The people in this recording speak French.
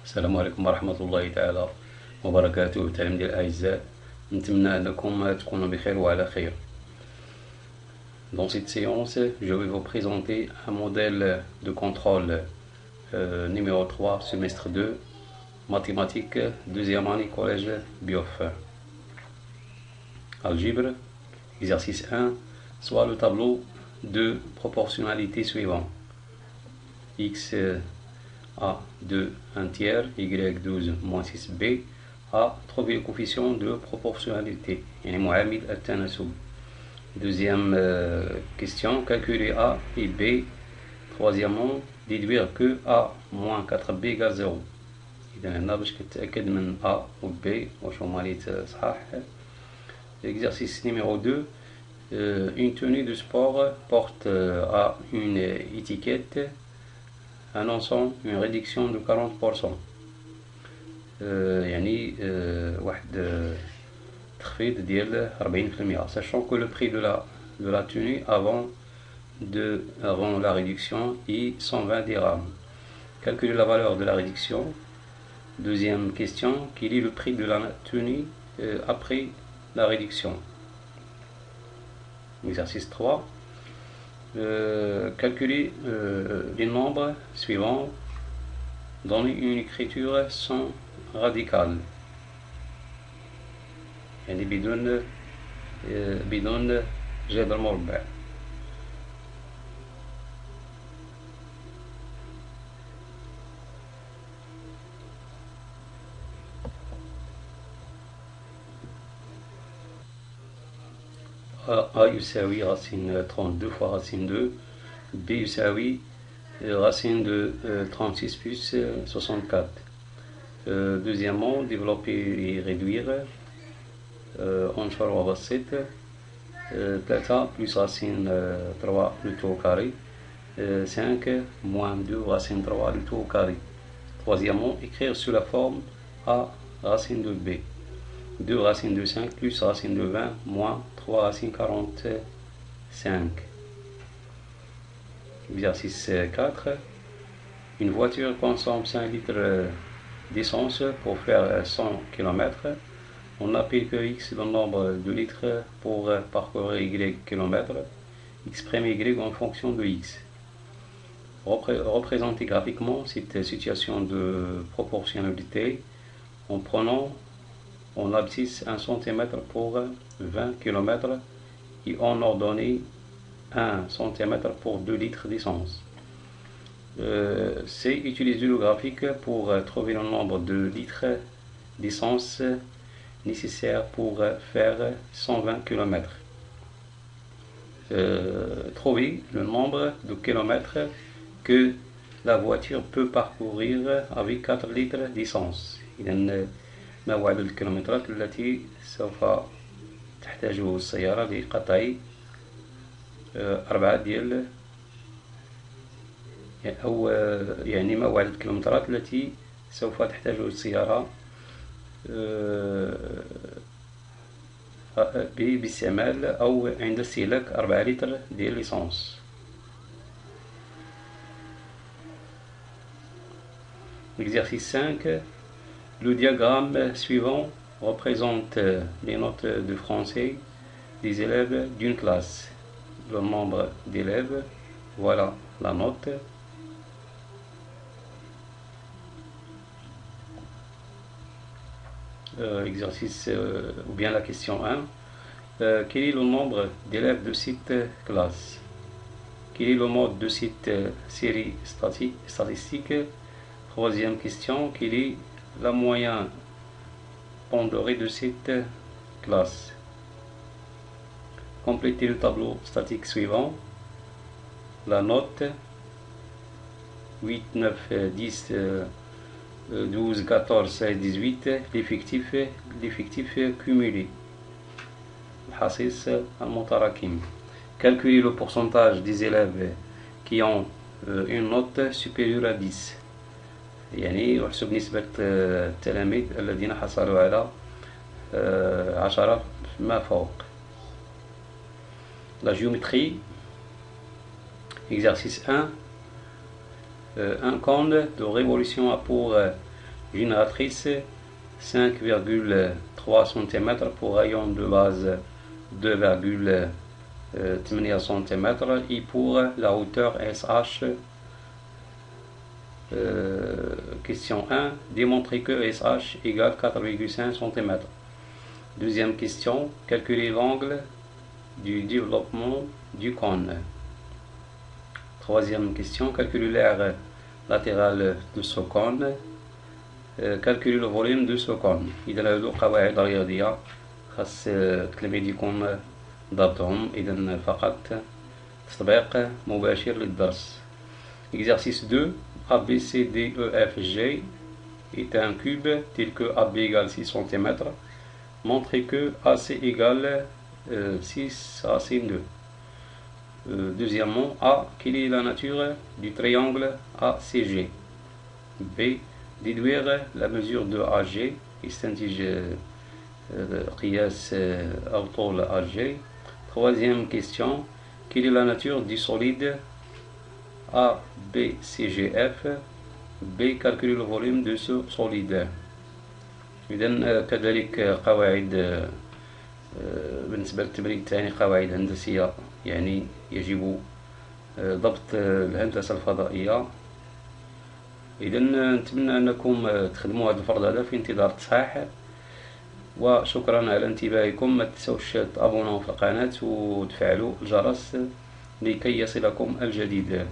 السلام عليكم ورحمة الله تعالى وبركاته. التلاميذ الأعزاء، نتمنى أنكم تكونوا بخير وعلى خير. Dans cette séance, je vais vous présenter un modèle de contrôle numéro 3, semestre 2, mathématiques, deuxième année, collège BIOF. Algèbre, exercice 1, soit le tableau de proportionnalité suivant. X a 2 1 tiers, y 12 moins 6b, a trouver le coefficient de proportionnalité. Deuxième question, calculer a et b. Troisièmement, déduire que a moins 4b égale 0. إذا هنا باش كتأكد من a ou b واش هما لي صحاح. Exercice numéro 2, une tenue de sport porte à une étiquette annonçant une réduction de 40%. يعني واحد تخفيض ديال 40%. Sachant que le prix de la tenue avant la réduction est 120 dirhams. Calculer la valeur de la réduction. Deuxième question, quel est le prix de la tenue après la réduction? Exercice 3. Calculer les nombres suivants dans une écriture sans radicale. يعني بدون جذر مربع. A يساوي racine 32 fois racine 2, B يساوي racine de 36 plus 64. Deuxièmement, développer et réduire. انشر وبسط. 3 plus racine 3 le tout au carré. 5 moins 2 racine 3 le tout au carré. Troisièmement, écrire sur la forme A racine de B. 2 racine de 5 plus racine de 20 moins 3 racine 45. Exercice 4. Une voiture consomme 5 litres d'essence pour faire 100 km. On appelle que X le nombre de litres pour parcourir Y km. Exprime Y en fonction de X. Représenter graphiquement cette situation de proportionnalité en prenant en abscisse 1 cm pour 20 km et en ordonnée 1 cm pour 2 litres d'essence. C'est utiliser le graphique pour trouver le nombre de litres d'essence nécessaire pour faire 120 km. Trouver le nombre de kilomètres que la voiture peut parcourir avec 4 litres d'essence. إذن ما هو عدد الكيلومترات التي سوف تحتاجه السيارة لقطع 4 ديال أو يعني ما هو عدد الكيلومترات التي سوف تحتاجه السيارة باستعمال أو عند استهلاك 4 لتر ديال ليسانس. Exercice 5. Le diagramme suivant représente les notes de français des élèves d'une classe. Le nombre d'élèves, voilà la note. Exercice ou bien la question 1. Quel est le nombre d'élèves de cette classe? Quel est le mode de cette série statistique? Troisième question, quelle est la moyenne pondérée de cette classe? Complétez le tableau statique suivant. La note 8, 9, 10, 12, 14, 16, 18, l'effectif cumulé. الحصيص المتراكم. Calculez le pourcentage des élèves qui ont une note supérieure à 10. يعني احسب نسبة التلاميذ الذين حصلوا على 10 ما فوق. La géométrie. Exercice 1. Un cône de révolution a pour génératrice 5,3 cm pour rayon de base 2,8 cm et pour la hauteur SH. Question 1. Démontrer que SH égale 4,5 cm. Deuxième question. Calculer l'angle du développement du cône. Troisième question. Calculer l'aire latérale de ce cône. calculer le volume de ce cône. إذا هذو قواعد رياضية خاص التلاميذ يكون ضابطهم، إذا فقط تطبيق مباشر للدرس. Exercice 2. ABCDEFG est un cube tel que AB égale 6 cm. Montrez que AC égale 6 racine 2. Deuxièmement, A. Quelle est la nature du triangle ACG? B. Déduire la mesure de AG. يستنتج قياس أو طول AG. Troisième question. Quelle est la nature du solide ABCGF? B. Calculer le volume de ce solide. إذن كذلك قواعد بالنسبة للتمرين الثاني قواعد هندسية، يعني يجب ضبط الهندسة الفضائية. إذا نتمنى أنكم تخدموا هذا الفرض هذا في انتظار التصحيح، وشكرا على انتباهكم. ما تنسوش تابونوا في القناة وتفعلوا الجرس لكي يصلكم الجديد.